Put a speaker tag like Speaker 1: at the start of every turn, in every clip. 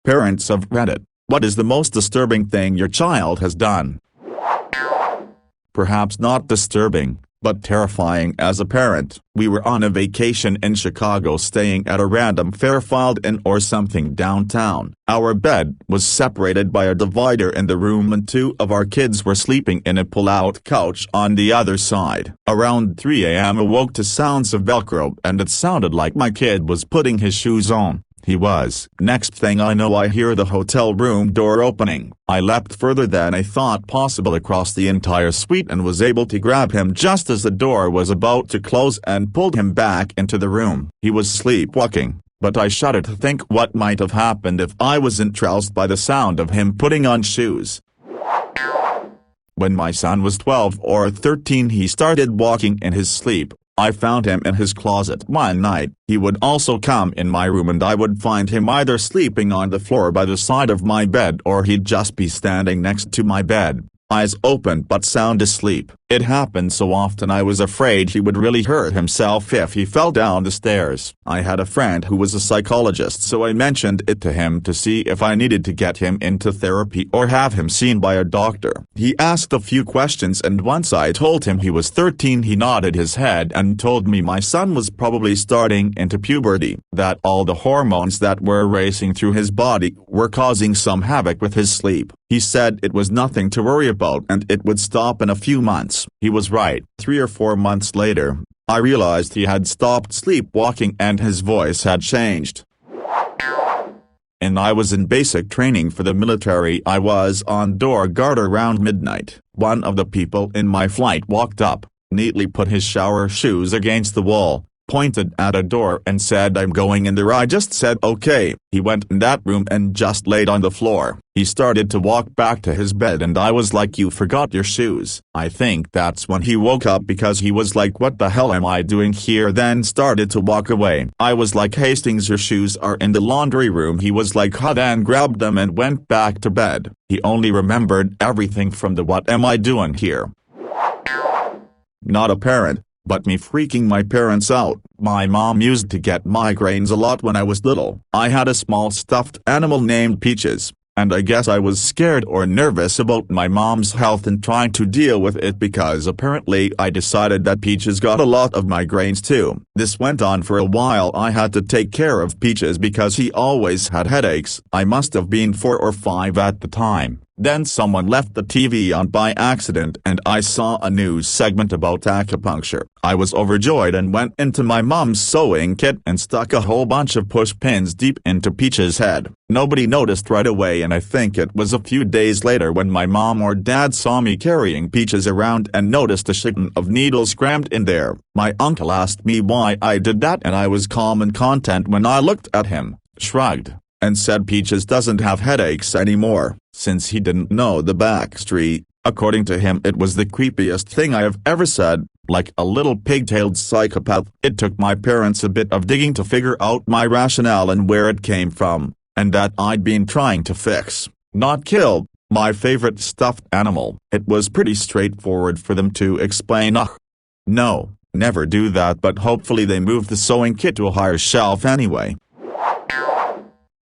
Speaker 1: Parents of Reddit, what is the most disturbing thing your child has done? Perhaps not disturbing, but terrifying as a parent. We were on a vacation in Chicago staying at a random Fairfield Inn or something downtown. Our bed was separated by a divider in the room and two of our kids were sleeping in a pull-out couch on the other side. Around 3 a.m. I woke to sounds of Velcro and it sounded like my kid was putting his shoes on. He was. Next thing I know I hear the hotel room door opening. I leapt further than I thought possible across the entire suite and was able to grab him just as the door was about to close and pulled him back into the room. He was sleepwalking, but I shudder to think what might have happened if I wasn't roused by the sound of him putting on shoes. When my son was 12 or 13 he started walking in his sleep. I found him in his closet one night. He would also come in my room and I would find him either sleeping on the floor by the side of my bed or he'd just be standing next to my bed, eyes open but sound asleep. It happened so often I was afraid he would really hurt himself if he fell down the stairs. I had a friend who was a psychologist so I mentioned it to him to see if I needed to get him into therapy or have him seen by a doctor. He asked a few questions and once I told him he was 13 he nodded his head and told me my son was probably starting into puberty, that all the hormones that were racing through his body were causing some havoc with his sleep. He said it was nothing to worry about and it would stop in a few months. He was right. 3 or 4 months later, I realized he had stopped sleepwalking and his voice had changed. And I was in basic training for the military. I was on door guard around midnight. One of the people in my flight walked up, neatly put his shower shoes against the wall, pointed at a door and said, "I'm going in there." I just said okay. He went in that room and just laid on the floor. He started to walk back to his bed and I was like, "You forgot your shoes." I think that's when he woke up because he was like, "What the hell am I doing here?" Then started to walk away. I was like, "Hastings, your shoes are in the laundry room." He was like, "Huh," then grabbed them and went back to bed. He only remembered everything from the "what am I doing here?" Not a parent, but me freaking my parents out. My mom used to get migraines a lot when I was little. I had a small stuffed animal named Peaches, and I guess I was scared or nervous about my mom's health and trying to deal with it because apparently I decided that Peaches got a lot of migraines too. This went on for a while. I had to take care of Peaches because he always had headaches. I must have been 4 or 5 at the time. Then someone left the TV on by accident and I saw a news segment about acupuncture. I was overjoyed and went into my mom's sewing kit and stuck a whole bunch of push pins deep into Peach's head. Nobody noticed right away and I think it was a few days later when my mom or dad saw me carrying Peaches around and noticed a shitton of needles crammed in there. My uncle asked me why I did that and I was calm and content when I looked at him, shrugged, and said Peaches doesn't have headaches anymore. Since he didn't know the backstory, according to him it was the creepiest thing I have ever said, like a little pigtailed psychopath. It took my parents a bit of digging to figure out my rationale and where it came from, and that I'd been trying to fix, not kill, my favorite stuffed animal. It was pretty straightforward for them to explain. No, never do that, but hopefully they moved the sewing kit to a higher shelf anyway.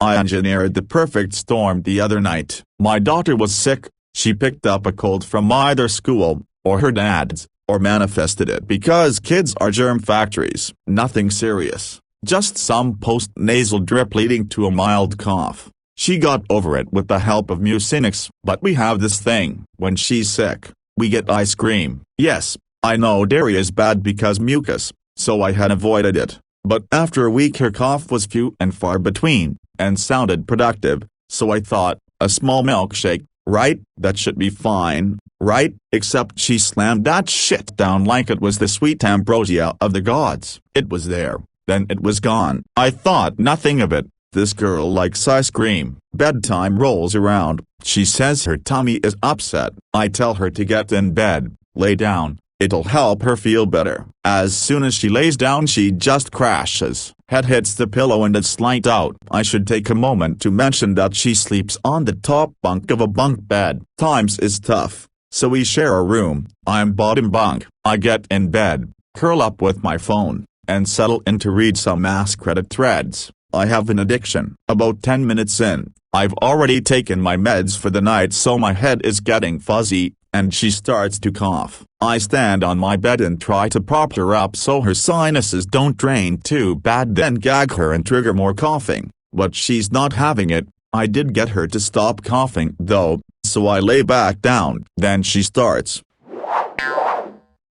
Speaker 1: I engineered the perfect storm the other night. My daughter was sick. She picked up a cold from either school, or her dad's, or manifested it because kids are germ factories. Nothing serious, just some post-nasal drip leading to a mild cough. She got over it with the help of Mucinex, but we have this thing. When she's sick, we get ice cream. Yes, I know dairy is bad because mucus, so I had avoided it. But after a week her cough was few and far between, and sounded productive, so I thought, a small milkshake, right? That should be fine, right? Except she slammed that shit down like it was the sweet ambrosia of the gods. It was there, then it was gone. I thought nothing of it. This girl likes ice cream. Bedtime rolls around, she says her tummy is upset. I tell her to get in bed, lay down. It'll help her feel better. As soon as she lays down she just crashes. Head hits the pillow and it's light out. I should take a moment to mention that she sleeps on the top bunk of a bunk bed. Times is tough, so we share a room. I'm bottom bunk. I get in bed, curl up with my phone, and settle in to read some AskReddit threads. I have an addiction. About 10 minutes in, I've already taken my meds for the night, so my head is getting fuzzy, and she starts to cough. I stand on my bed and try to prop her up so her sinuses don't drain too bad, then gag her and trigger more coughing, but she's not having it. I did get her to stop coughing though, so I lay back down. Then she starts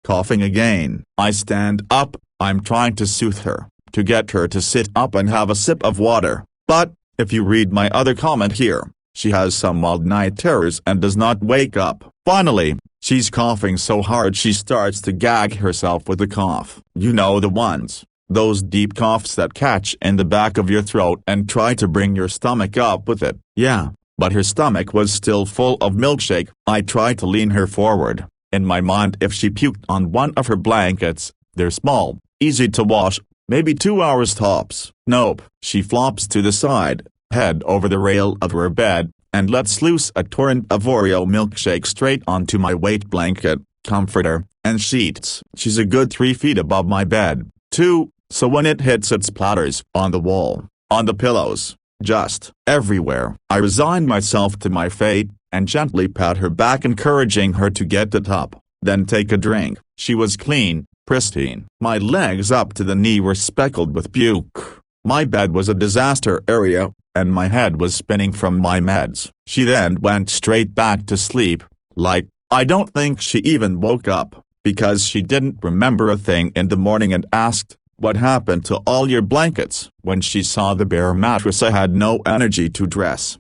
Speaker 1: coughing again. I stand up. I'm trying to soothe her, to get her to sit up and have a sip of water, but, if you read my other comment here, she has some mild night terrors and does not wake up. Finally, she's coughing so hard she starts to gag herself with a cough. You know the ones, those deep coughs that catch in the back of your throat and try to bring your stomach up with it. Yeah, but her stomach was still full of milkshake. I tried to lean her forward. In my mind, if she puked on one of her blankets, they're small, easy to wash, maybe 2 hours tops. Nope. She flops to the side, head over the rail of her bed, and lets loose a torrent of Oreo milkshake straight onto my weight blanket, comforter, and sheets. She's a good 3 feet above my bed, too, so when it hits it splatters on the wall, on the pillows, just everywhere. I resign myself to my fate, and gently pat her back, encouraging her to get it up, then take a drink. She was clean, pristine. My legs up to the knee were speckled with puke. My bed was a disaster area, and my head was spinning from my meds. She then went straight back to sleep, like, I don't think she even woke up, because she didn't remember a thing in the morning, and asked, what happened to all your blankets? When she saw the bare mattress, I had no energy to dress.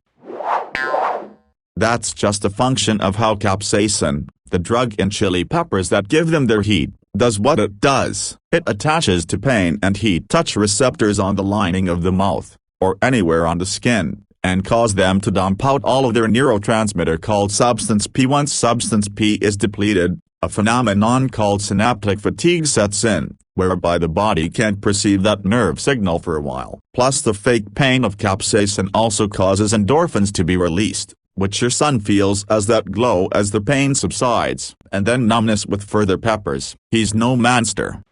Speaker 1: That's just a function of how capsaicin, the drug in chili peppers that give them their heat, does what it does. It attaches to pain and heat touch receptors on the lining of the mouth, or anywhere on the skin, and cause them to dump out all of their neurotransmitter called substance P. Once substance P is depleted, a phenomenon called synaptic fatigue sets in, whereby the body can't perceive that nerve signal for a while. Plus the fake pain of capsaicin also causes endorphins to be released, which your son feels as that glow as the pain subsides, and then numbness with further peppers. He's no monster.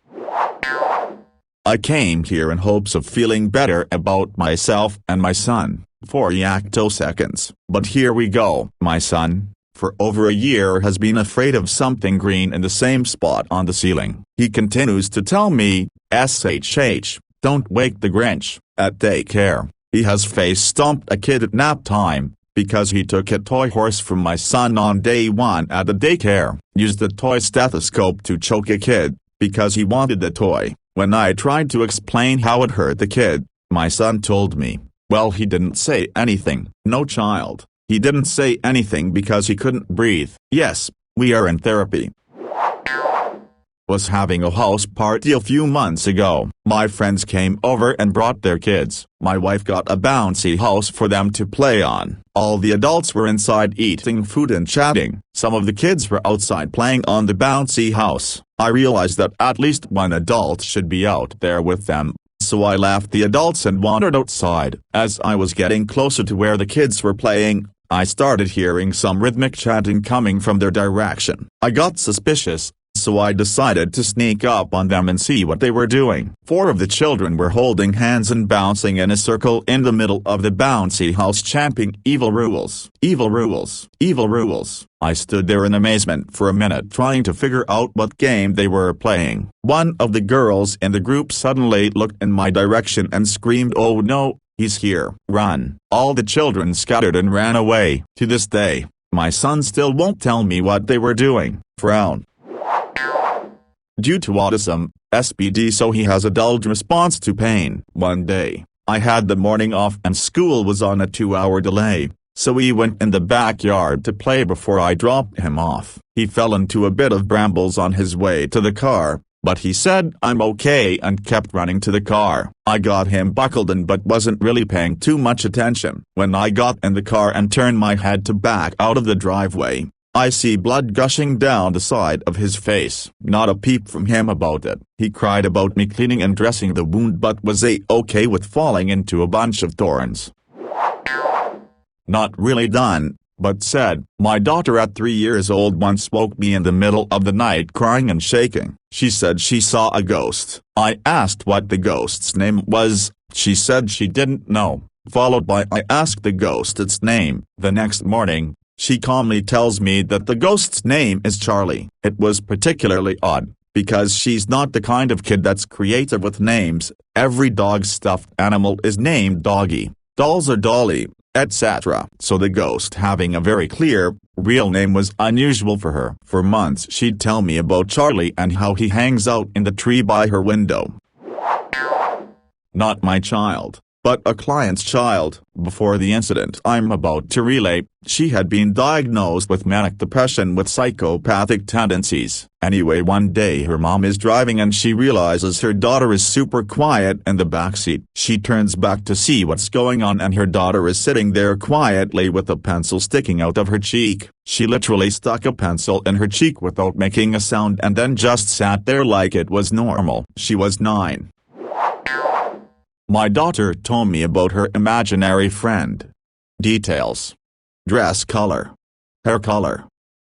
Speaker 1: I came here in hopes of feeling better about myself and my son, 4 yactoseconds. But here we go. My son, for over a year, has been afraid of something green in the same spot on the ceiling. He continues to tell me, SHH, don't wake the Grinch. At daycare, he has face stomped a kid at nap time, because he took a toy horse from my son on day 1 at the daycare, used the toy stethoscope to choke a kid, because he wanted the toy. When I tried to explain how it hurt the kid, my son told me, well, he didn't say anything. No, child, he didn't say anything because he couldn't breathe. Yes, we are in therapy. Was having a house party a few months ago. My friends came over and brought their kids. My wife got a bouncy house for them to play on. All the adults were inside eating food and chatting. Some of the kids were outside playing on the bouncy house. I realized that at least one adult should be out there with them, so I left the adults and wandered outside. As I was getting closer to where the kids were playing, I started hearing some rhythmic chanting coming from their direction. I got suspicious, so I decided to sneak up on them and see what they were doing. 4 of the children were holding hands and bouncing in a circle in the middle of the bouncy house, chanting, "Evil rules, evil rules, evil rules." I stood there in amazement for a minute, trying to figure out what game they were playing. One of the girls in the group suddenly looked in my direction and screamed, "Oh no, he's here. Run." All the children scattered and ran away. To this day, my son still won't tell me what they were doing. Frown. Due to autism, SPD, so he has a dulled response to pain. One day, I had the morning off and school was on a 2-hour delay, so we went in the backyard to play before I dropped him off. He fell into a bit of brambles on his way to the car, but he said I'm okay and kept running to the car. I got him buckled in but wasn't really paying too much attention. When I got in the car and turned my head to back out of the driveway, I see blood gushing down the side of his face. Not a peep from him about it. He cried about me cleaning and dressing the wound but was okay with falling into a bunch of thorns. Not really done, but said, my daughter at 3 years old once woke me in the middle of the night crying and shaking. She said she saw a ghost. I asked what the ghost's name was, She said she didn't know, followed by I asked the ghost its name. The next morning, she calmly tells me that the ghost's name is Charlie. It was particularly odd, because she's not the kind of kid that's creative with names. Every dog stuffed animal is named Doggy, dolls are Dolly, etc. So the ghost having a very clear, real name was unusual for her. For months she'd tell me about Charlie and how he hangs out in the tree by her window. Not my child, but a client's child. Before the incident I'm about to relay, she had been diagnosed with manic depression with psychopathic tendencies. Anyway, one day her mom is driving and she realizes her daughter is super quiet in the backseat. She turns back to see what's going on and her daughter is sitting there quietly with a pencil sticking out of her cheek. She literally stuck a pencil in her cheek without making a sound and then just sat there like it was normal. She was 9. My daughter told me about her imaginary friend. Details. Dress color. Hair color.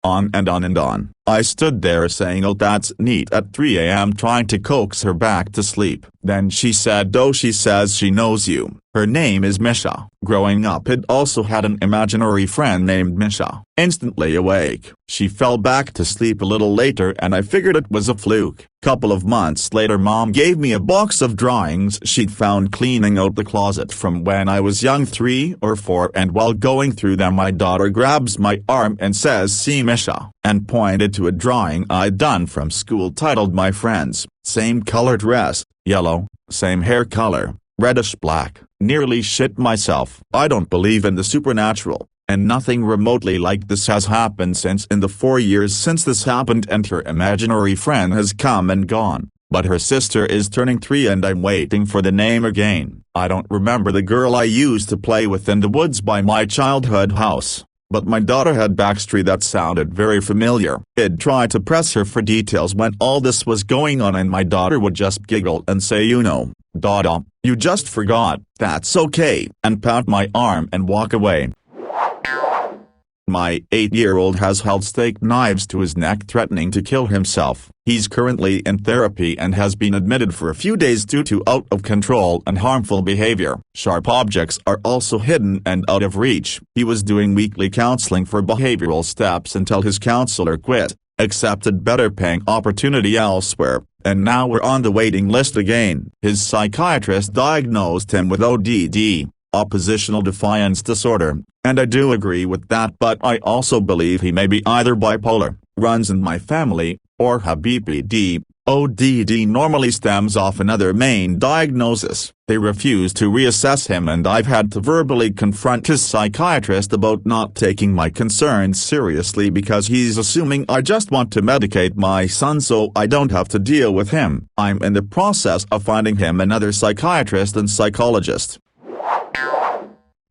Speaker 1: On and on and on. I stood there saying, "Oh, that's neat," at 3 a.m. trying to coax her back to sleep. Then she said, "Oh, she says she knows you. Her name is Misha." Growing up I'd also had an imaginary friend named Misha. Instantly awake, she fell back to sleep a little later and I figured it was a fluke. Couple of months later Mom gave me a box of drawings she'd found cleaning out the closet from when I was young, 3 or 4, and while going through them my daughter grabs my arm and says, "See Misha," and pointed to a drawing I'd done from school titled "My Friends." Same color dress, yellow, same hair color, reddish black. Nearly shit myself. I don't believe in the supernatural, and nothing remotely like this has happened since. In the 4 years since this happened and her imaginary friend has come and gone, but her sister is turning 3 and I'm waiting for the name again. I don't remember the girl I used to play with in the woods by my childhood house, but my daughter had backstory that sounded very familiar. I'd try to press her for details when all this was going on and my daughter would just giggle and say, "You know, Dada, you just forgot." "That's okay," and pat my arm and walk away. My 8-year-old has held steak knives to his neck threatening to kill himself. He's currently in therapy and has been admitted for a few days due to out of control and harmful behavior. Sharp objects are also hidden and out of reach. He was doing weekly counseling for behavioral steps until his counselor quit, accepted better paying opportunity elsewhere, and now we're on the waiting list again. His psychiatrist diagnosed him with ODD, oppositional defiance disorder, and I do agree with that, but I also believe he may be either bipolar, runs in my family, or have BPD. ODD normally stems off another main diagnosis. They refuse to reassess him and I've had to verbally confront his psychiatrist about not taking my concerns seriously because he's assuming I just want to medicate my son so I don't have to deal with him. I'm in the process of finding him another psychiatrist and psychologist.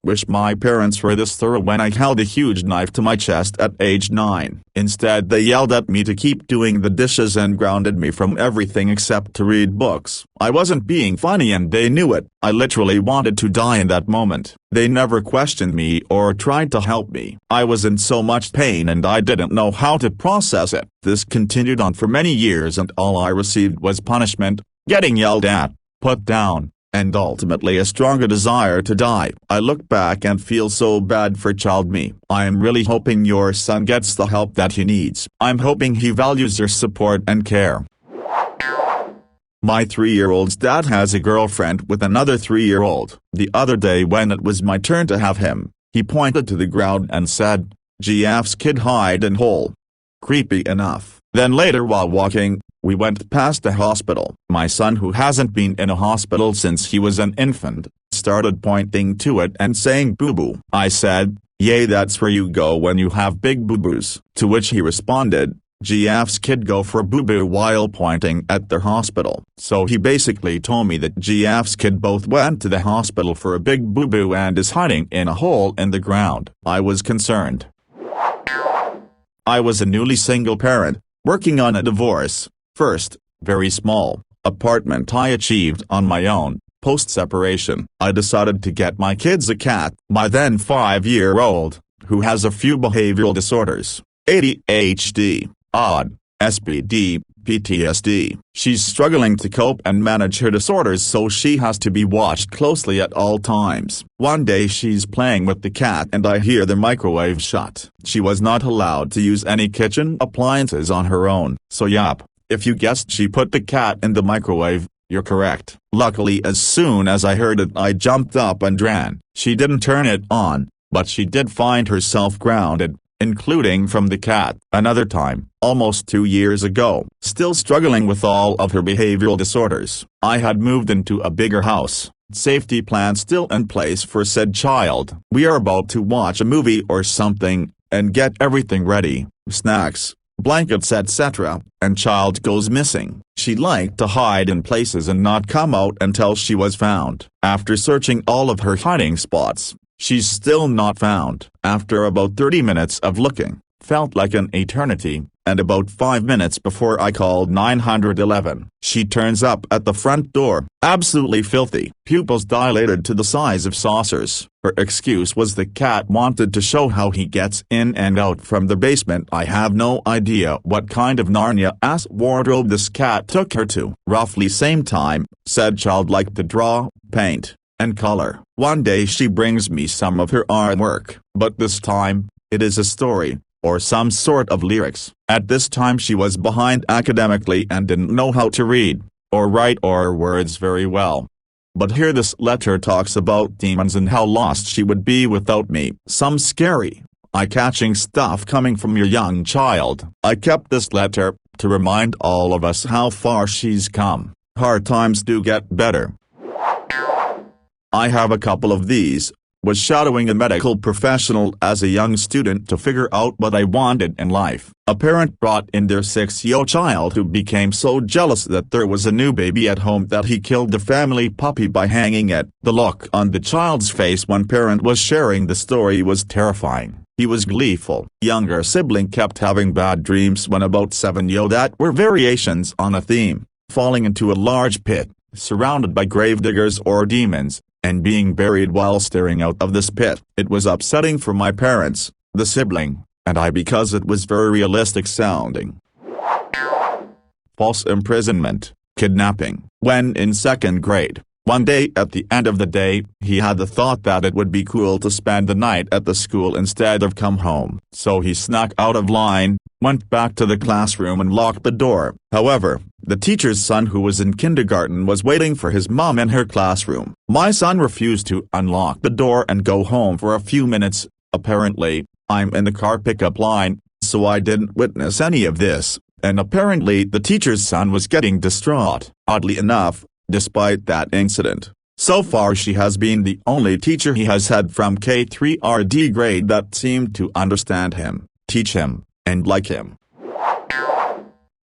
Speaker 1: Wish my parents were this thorough when I held a huge knife to my chest at age 9. Instead they yelled at me to keep doing the dishes and grounded me from everything except to read books. I wasn't being funny and they knew it. I literally wanted to die in that moment. They never questioned me or tried to help me. I was in so much pain and I didn't know how to process it. This continued on for many years and all I received was punishment, getting yelled at, put down, and ultimately a stronger desire to die. I look back and feel so bad for child me. I am really hoping your son gets the help that he needs. I'm hoping he values your support and care. My 3-year-old's dad has a girlfriend with another 3-year-old. The other day when it was my turn to have him, he pointed to the ground and said, "GF's kid hide and hole." Creepy enough. Then later while walking, we went past a hospital. My son, who hasn't been in a hospital since he was an infant, started pointing to it and saying boo-boo. I said, "Yay, that's where you go when you have big boo-boos." To which he responded, "GF's kid go for boo-boo," while pointing at the hospital. So he basically told me that GF's kid both went to the hospital for a big boo-boo and is hiding in a hole in the ground. I was concerned. I was a newly single parent, working on a divorce. First, very small, apartment I achieved on my own. Post-separation, I decided to get my kids a cat. My then 5-year-old, who has a few behavioral disorders, ADHD, OD, SPD, PTSD. She's struggling to cope and manage her disorders, so she has to be watched closely at all times. One day she's playing with the cat and I hear the microwave shut. She was not allowed to use any kitchen appliances on her own, so yup, if you guessed she put the cat in the microwave, you're correct. Luckily, as soon as I heard it, I jumped up and ran. She didn't turn it on, but she did find herself grounded, including from the cat. Another time, almost 2 years ago, still struggling with all of her behavioral disorders, I had moved into a bigger house. Safety plan still in place for said child. We are about to watch a movie or something, and get everything ready, snacks, blankets etc., and child goes missing. She liked to hide in places and not come out until she was found. After searching all of her hiding spots, she's still not found. After about 30 minutes of looking, felt like an eternity, and about 5 minutes before I called 911, she turns up at the front door, absolutely filthy, pupils dilated to the size of saucers. Her excuse was the cat wanted to show how he gets in and out from the basement. I have no idea what kind of Narnia-ass wardrobe this cat took her to. Roughly same time, said child liked to draw, paint, and color. One day she brings me some of her artwork, but this time, it is a story, or some sort of lyrics. At this time she was behind academically and didn't know how to read, or write or words very well. But here this letter talks about demons and how lost she would be without me. Some scary, eye-catching stuff coming from your young child. I kept this letter, to remind all of us how far she's come. Hard times do get better. I have a couple of these. Was shadowing a medical professional as a young student to figure out what I wanted in life. A parent brought in their 6-year-old child who became so jealous that there was a new baby at home that he killed the family puppy by hanging it. The look on the child's face when parent was sharing the story was terrifying. He was gleeful. Younger sibling kept having bad dreams when about 7 that were variations on a theme, falling into a large pit, surrounded by gravediggers or demons, and being buried while staring out of this pit. It was upsetting for my parents, the sibling, and I because it was very realistic sounding. False imprisonment, kidnapping. When in 2nd grade, one day at the end of the day, he had the thought that it would be cool to spend the night at the school instead of come home. So he snuck out of line, went back to the classroom and locked the door. However, the teacher's son who was in kindergarten was waiting for his mom in her classroom. My son refused to unlock the door and go home for a few minutes. Apparently, I'm in the car pickup line, so I didn't witness any of this, and apparently the teacher's son was getting distraught. Oddly enough, despite that incident, so far she has been the only teacher he has had from K3 grade that seemed to understand him, teach him, and like him.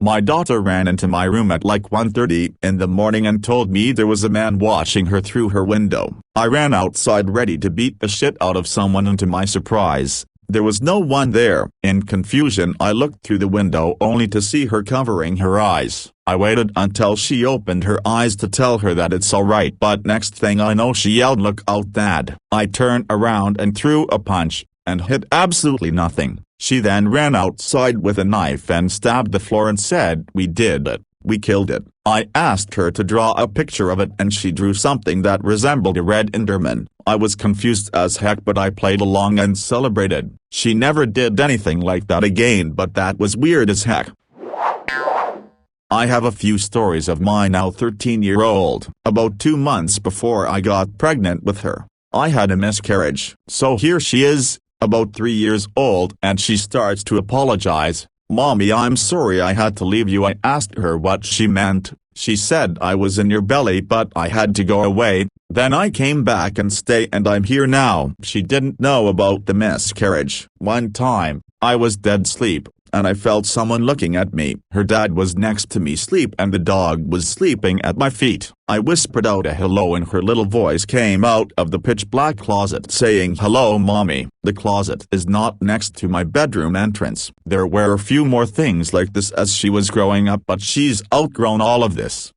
Speaker 1: My daughter ran into my room at like 1:30 in the morning and told me there was a man watching her through her window. I ran outside ready to beat the shit out of someone, and to my surprise, there was no one there. In confusion I looked through the window only to see her covering her eyes. I waited until she opened her eyes to tell her that it's alright, but next thing I know she yelled, "Look out, Dad." I turned around and threw a punch, and hit absolutely nothing. She then ran outside with a knife and stabbed the floor and said, "We did it, we killed it." I asked her to draw a picture of it and she drew something that resembled a red Enderman. I was confused as heck, but I played along and celebrated. She never did anything like that again, but that was weird as heck. I have a few stories of my now 13-year-old. About 2 months before I got pregnant with her, I had a miscarriage. So here she is, about 3 years old, and she starts to apologize. "Mommy, I'm sorry I had to leave you." I asked her what she meant. She said, "I was in your belly but I had to go away, then I came back and stay and I'm here now." She didn't know about the miscarriage. One time, I was dead asleep, and I felt someone looking at me. Her dad was next to me asleep and the dog was sleeping at my feet. I whispered out a hello and her little voice came out of the pitch black closet saying, "Hello, Mommy." The closet is not next to my bedroom entrance. There were a few more things like this as she was growing up, but she's outgrown all of this.